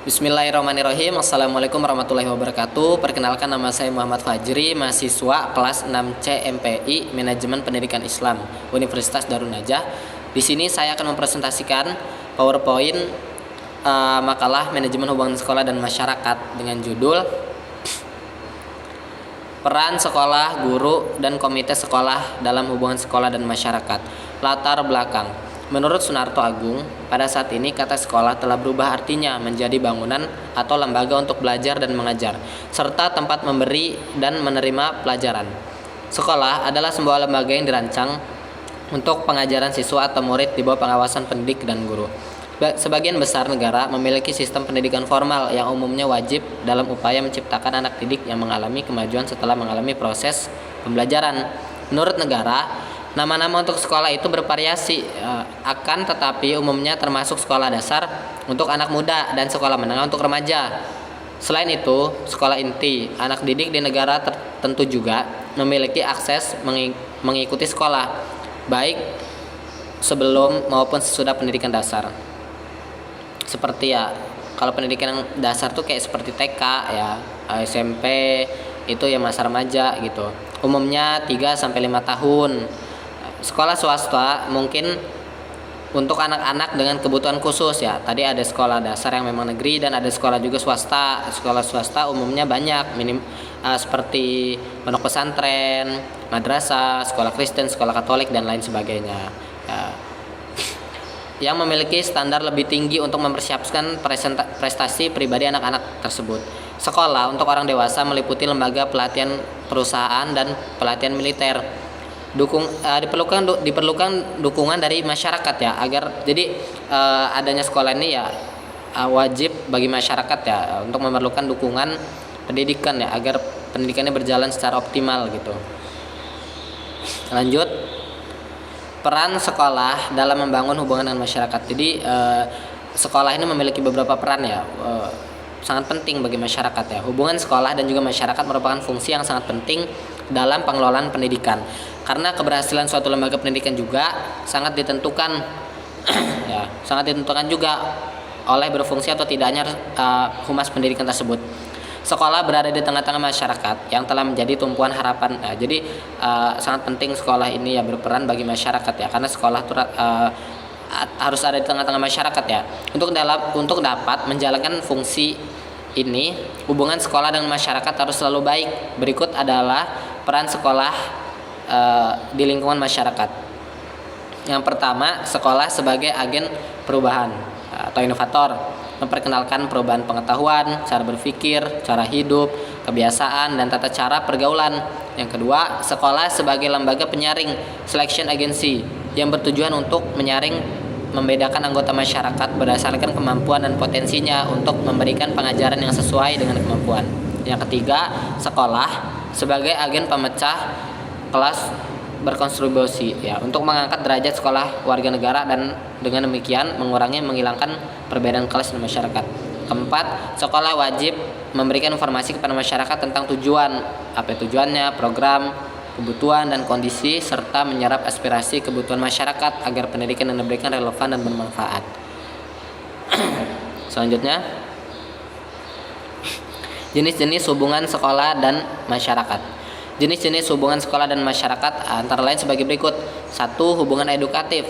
Bismillahirrahmanirrahim. Assalamualaikum warahmatullahi wabarakatuh. Perkenalkan, nama saya Muhammad Fajri, mahasiswa kelas 6C MPI Manajemen Pendidikan Islam Universitas Darun Najah. Di sini saya akan mempresentasikan PowerPoint makalah manajemen hubungan sekolah dan masyarakat dengan judul Peran Sekolah, Guru, dan Komite Sekolah dalam Hubungan Sekolah dan Masyarakat. Latar belakang. Menurut Sunarto Agung, pada saat ini kata sekolah telah berubah artinya menjadi bangunan atau lembaga untuk belajar dan mengajar, serta tempat memberi dan menerima pelajaran. Sekolah adalah sebuah lembaga yang dirancang untuk pengajaran siswa atau murid di bawah pengawasan pendidik dan guru. Sebagian besar negara memiliki sistem pendidikan formal yang umumnya wajib dalam upaya menciptakan anak didik yang mengalami kemajuan setelah mengalami proses pembelajaran. Menurut negara, nama-nama untuk sekolah itu bervariasi, akan tetapi umumnya termasuk sekolah dasar untuk anak muda dan sekolah menengah untuk remaja. Selain itu, sekolah inti, anak didik di negara tertentu juga memiliki akses mengikuti sekolah, baik sebelum maupun sesudah pendidikan dasar. Seperti kalau pendidikan dasar tuh kayak seperti TK ya, SMP itu ya masa remaja gitu. Umumnya 3 sampai 5 tahun. Sekolah swasta mungkin untuk anak-anak dengan kebutuhan khusus ya. Tadi ada sekolah dasar yang memang negeri dan ada sekolah juga swasta. Sekolah swasta umumnya banyak, seperti pondok pesantren, madrasah, sekolah Kristen, sekolah Katolik dan lain sebagainya. Yang memiliki standar lebih tinggi untuk mempersiapkan prestasi pribadi anak-anak tersebut. Sekolah untuk orang dewasa meliputi lembaga pelatihan perusahaan dan pelatihan militer. Diperlukan dukungan dari masyarakat ya, agar jadi adanya sekolah ini ya wajib bagi masyarakat ya untuk memerlukan dukungan pendidikan ya, agar pendidikannya berjalan secara optimal gitu. Lanjut, peran sekolah dalam membangun hubungan dengan masyarakat. Jadi sekolah ini memiliki beberapa peran ya, sangat penting bagi masyarakat ya. Hubungan sekolah dan juga masyarakat merupakan fungsi yang sangat penting dalam pengelolaan pendidikan. Karena keberhasilan suatu lembaga pendidikan juga sangat ditentukan ya, sangat ditentukan juga oleh berfungsi atau tidaknya humas pendidikan tersebut. Sekolah berada di tengah-tengah masyarakat yang telah menjadi tumpuan harapan. Jadi sangat penting sekolah ini ya berperan bagi masyarakat ya, karena sekolah harus ada di tengah-tengah masyarakat ya. Untuk dapat menjalankan fungsi ini, hubungan sekolah dengan masyarakat harus selalu baik. Berikut adalah peran sekolah di lingkungan masyarakat. Yang pertama, sekolah sebagai agen perubahan atau inovator, memperkenalkan perubahan pengetahuan, cara berpikir, cara hidup, kebiasaan, dan tata cara pergaulan. Yang kedua, sekolah sebagai lembaga penyaring, selection agency, yang bertujuan untuk menyaring, membedakan anggota masyarakat berdasarkan kemampuan dan potensinya untuk memberikan pengajaran yang sesuai dengan kemampuan. Yang ketiga, sekolah sebagai agen pemecah kelas berkontribusi ya, untuk mengangkat derajat sekolah warga negara dan dengan demikian menghilangkan perbedaan kelas di masyarakat. Keempat, sekolah wajib memberikan informasi kepada masyarakat tentang tujuannya, program, kebutuhan dan kondisi, serta menyerap aspirasi kebutuhan masyarakat agar pendidikan yang diberikan relevan dan bermanfaat. Selanjutnya, jenis-jenis hubungan sekolah dan masyarakat. Jenis-jenis hubungan sekolah dan masyarakat antara lain sebagai berikut. 1. Hubungan edukatif.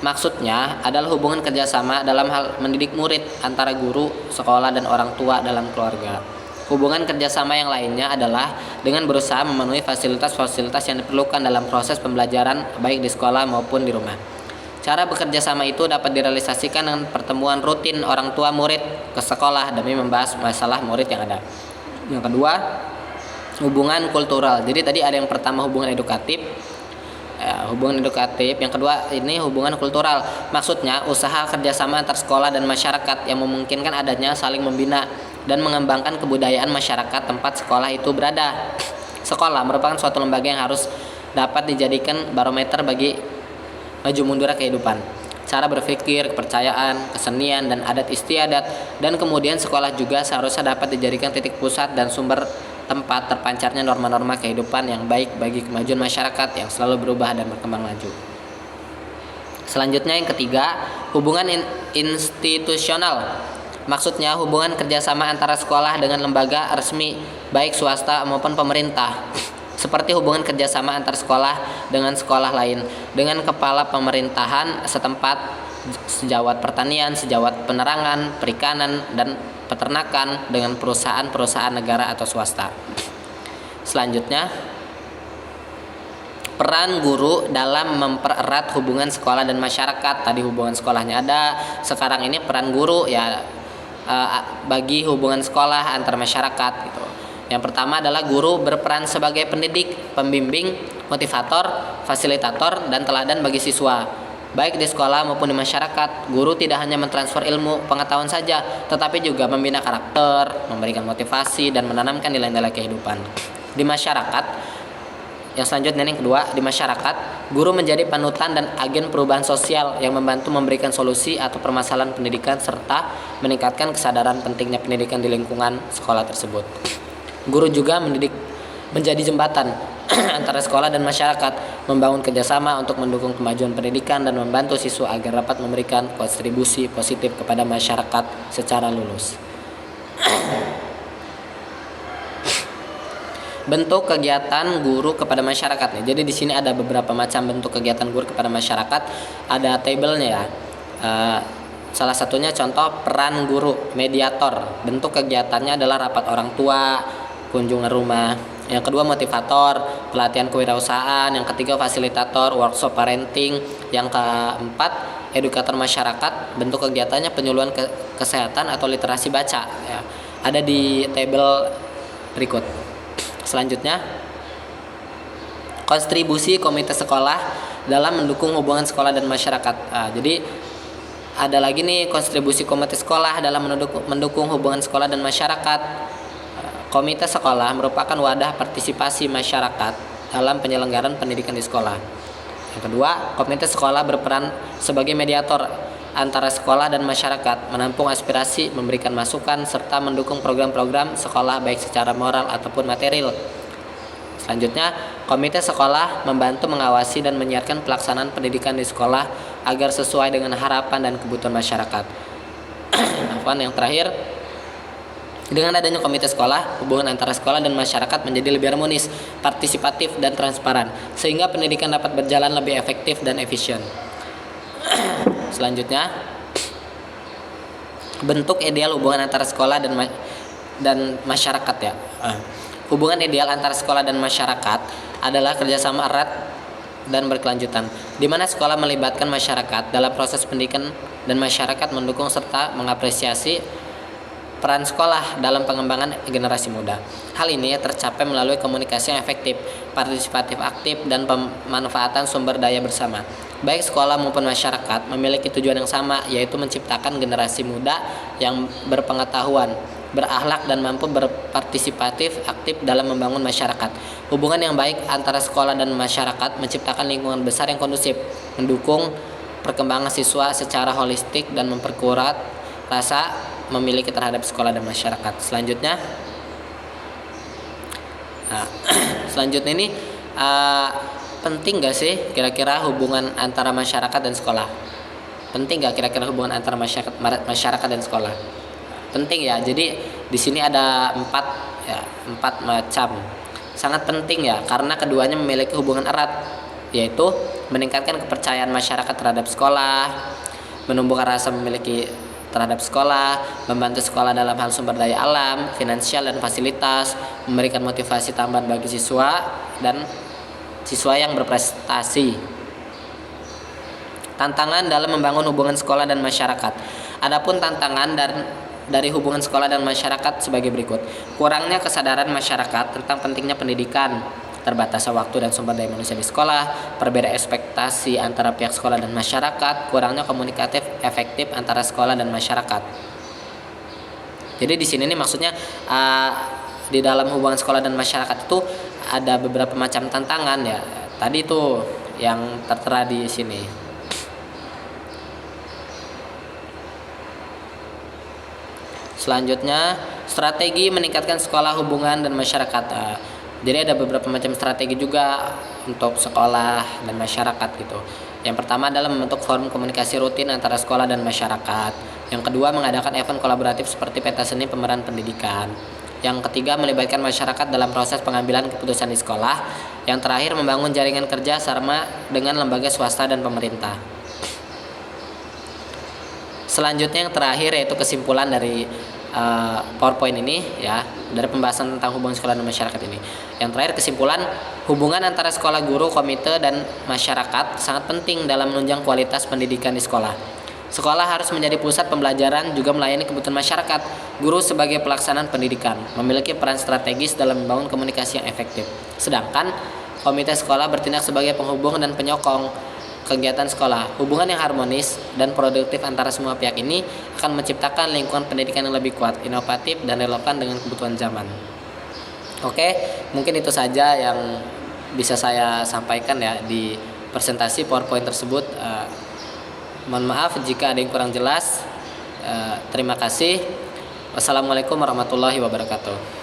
Maksudnya adalah hubungan kerjasama dalam hal mendidik murid antara guru, sekolah, dan orang tua dalam keluarga. Hubungan kerjasama yang lainnya adalah dengan berusaha memenuhi fasilitas-fasilitas yang diperlukan dalam proses pembelajaran baik di sekolah maupun di rumah. Cara bekerja sama itu dapat direalisasikan dengan pertemuan rutin orang tua murid ke sekolah demi membahas masalah murid yang ada. Yang kedua, hubungan kultural. Jadi tadi ada yang pertama hubungan edukatif, yang kedua ini hubungan kultural. Maksudnya usaha kerjasama antar sekolah dan masyarakat yang memungkinkan adanya saling membina dan mengembangkan kebudayaan masyarakat tempat sekolah itu berada. Sekolah merupakan suatu lembaga yang harus dapat dijadikan barometer bagi maju mundurnya kehidupan, cara berpikir, kepercayaan, kesenian, dan adat istiadat. Dan kemudian sekolah juga seharusnya dapat dijadikan titik pusat dan sumber tempat terpancarnya norma-norma kehidupan yang baik bagi kemajuan masyarakat yang selalu berubah dan berkembang maju. Selanjutnya yang ketiga, hubungan institusional. Maksudnya hubungan kerjasama antara sekolah dengan lembaga resmi baik swasta maupun pemerintah, seperti hubungan kerjasama antar sekolah dengan sekolah lain, dengan kepala pemerintahan setempat, sejawat pertanian, sejawat penerangan, perikanan, dan peternakan, dengan perusahaan-perusahaan negara atau swasta. Selanjutnya, peran guru dalam mempererat hubungan sekolah dan masyarakat. Tadi hubungan sekolahnya ada, sekarang ini peran guru ya bagi hubungan sekolah antar masyarakat gitu. Yang pertama adalah guru berperan sebagai pendidik, pembimbing, motivator, fasilitator, dan teladan bagi siswa. Baik di sekolah maupun di masyarakat, guru tidak hanya mentransfer ilmu pengetahuan saja, tetapi juga membina karakter, memberikan motivasi, dan menanamkan nilai-nilai kehidupan. Di masyarakat, yang selanjutnya yang kedua, di masyarakat, guru menjadi panutan dan agen perubahan sosial yang membantu memberikan solusi atau permasalahan pendidikan serta meningkatkan kesadaran pentingnya pendidikan di lingkungan sekolah tersebut. Guru juga menjadi jembatan antara sekolah dan masyarakat, membangun kerjasama untuk mendukung kemajuan pendidikan dan membantu siswa agar dapat memberikan kontribusi positif kepada masyarakat secara lulus. Bentuk kegiatan guru kepada masyarakat nih. Jadi di sini ada beberapa macam bentuk kegiatan guru kepada masyarakat. Ada tabelnya ya. Salah satunya contoh peran guru mediator. Bentuk kegiatannya adalah rapat orang tua, kunjungan rumah. Yang kedua motivator, pelatihan kewirausahaan. Yang ketiga fasilitator, workshop parenting. Yang keempat edukator masyarakat. Bentuk kegiatannya penyuluhan kesehatan atau literasi baca ya. Ada di tabel berikut. Selanjutnya, kontribusi komite sekolah dalam mendukung hubungan sekolah dan masyarakat. Jadi ada lagi nih kontribusi komite sekolah dalam mendukung hubungan sekolah dan masyarakat. Komite sekolah merupakan wadah partisipasi masyarakat dalam penyelenggaraan pendidikan di sekolah. Yang kedua, komite sekolah berperan sebagai mediator antara sekolah dan masyarakat, menampung aspirasi, memberikan masukan, serta mendukung program-program sekolah baik secara moral ataupun material. Selanjutnya, komite sekolah membantu mengawasi dan menyiarkan pelaksanaan pendidikan di sekolah agar sesuai dengan harapan dan kebutuhan masyarakat. Yang terakhir, dengan adanya komite sekolah, hubungan antara sekolah dan masyarakat menjadi lebih harmonis, partisipatif, dan transparan, sehingga pendidikan dapat berjalan lebih efektif dan efisien. Selanjutnya, bentuk ideal hubungan antara sekolah dan masyarakat ya. Hubungan ideal antara sekolah dan masyarakat adalah kerjasama erat dan berkelanjutan, di mana sekolah melibatkan masyarakat dalam proses pendidikan dan masyarakat mendukung serta mengapresiasi peran sekolah dalam pengembangan generasi muda. Hal ini tercapai melalui komunikasi yang efektif, partisipatif aktif, dan pemanfaatan sumber daya bersama. Baik sekolah maupun masyarakat memiliki tujuan yang sama, yaitu menciptakan generasi muda yang berpengetahuan, berakhlak, dan mampu berpartisipatif aktif dalam membangun masyarakat. Hubungan yang baik antara sekolah dan masyarakat menciptakan lingkungan besar yang kondusif, mendukung perkembangan siswa secara holistik, dan memperkuat rasa memiliki terhadap sekolah dan masyarakat. Selanjutnya ini penting gak sih kira-kira hubungan antara masyarakat dan sekolah? Penting gak kira-kira hubungan antara masyarakat dan sekolah? Penting ya. Jadi di sini ada empat macam. Sangat penting ya, karena keduanya memiliki hubungan erat, yaitu meningkatkan kepercayaan masyarakat terhadap sekolah, menumbuhkan rasa memiliki terhadap sekolah, membantu sekolah dalam hal sumber daya alam, finansial, dan fasilitas, memberikan motivasi tambahan bagi siswa dan siswa yang berprestasi. Tantangan dalam membangun hubungan sekolah dan masyarakat. Adapun tantangan dari hubungan sekolah dan masyarakat sebagai berikut. Kurangnya kesadaran masyarakat tentang pentingnya pendidikan, terbatasnya waktu dan sumber daya manusia di sekolah, perbedaan ekspektasi antara pihak sekolah dan masyarakat, kurangnya komunikatif efektif antara sekolah dan masyarakat. Jadi di sini nih maksudnya di dalam hubungan sekolah dan masyarakat itu ada beberapa macam tantangan ya. Tadi itu yang tertera di sini. Selanjutnya, strategi meningkatkan sekolah, hubungan, dan masyarakat. Jadi ada beberapa macam strategi juga untuk sekolah dan masyarakat gitu. Yang pertama adalah membentuk forum komunikasi rutin antara sekolah dan masyarakat. Yang kedua, mengadakan event kolaboratif seperti pentas seni pemeran pendidikan. Yang ketiga, melibatkan masyarakat dalam proses pengambilan keputusan di sekolah. Yang terakhir, membangun jaringan kerja sama dengan lembaga swasta dan pemerintah. Selanjutnya yang terakhir yaitu kesimpulan dari PowerPoint ini ya, dari pembahasan tentang hubungan sekolah dan masyarakat ini. Yang terakhir kesimpulan, hubungan antara sekolah, guru, komite, dan masyarakat sangat penting dalam menunjang kualitas pendidikan di sekolah. Sekolah harus menjadi pusat pembelajaran, juga melayani kebutuhan masyarakat. Guru sebagai pelaksanaan pendidikan memiliki peran strategis dalam membangun komunikasi yang efektif. Sedangkan komite sekolah bertindak sebagai penghubung dan penyokong kegiatan sekolah. Hubungan yang harmonis dan produktif antara semua pihak ini akan menciptakan lingkungan pendidikan yang lebih kuat, inovatif, dan relevan dengan kebutuhan zaman. Oke, mungkin itu saja yang bisa saya sampaikan ya di presentasi PowerPoint tersebut. Mohon maaf jika ada yang kurang jelas. Terima kasih. Wassalamualaikum warahmatullahi wabarakatuh.